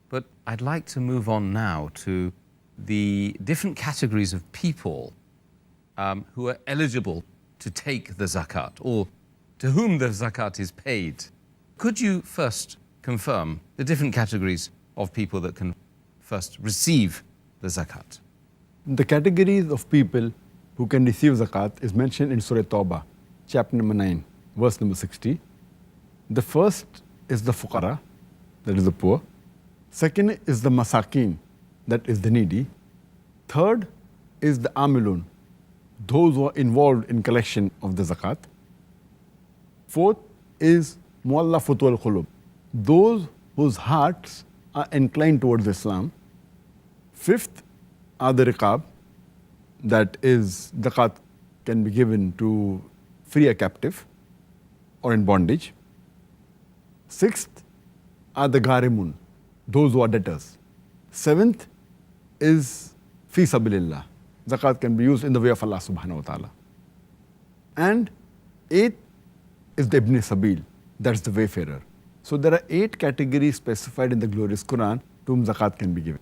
But I'd like to move on now to the different categories of people who are eligible to take the zakat, or to whom the zakat is paid. Could you first confirm the different categories of people that can first receive the zakat? The categories of people who can receive zakat is mentioned in Surah Tawbah, chapter number 9, verse number 60. The first is the fuqara, that is the poor. Second is the masakin, that is the needy. Third is the amilun, those who are involved in collection of the zakat. Fourth is muallafatul qulub, those whose hearts are inclined towards Islam. Fifth are the riqab, that is, zakat can be given to free a captive or in bondage. Sixth are the gharimun, those who are debtors. Seventh is fi sabilillah, zakat can be used in the way of Allah subhanahu wa ta'ala. And eighth is the ibn sabil, that's the wayfarer. So there are 8 categories specified in the glorious Quran to whom zakat can be given.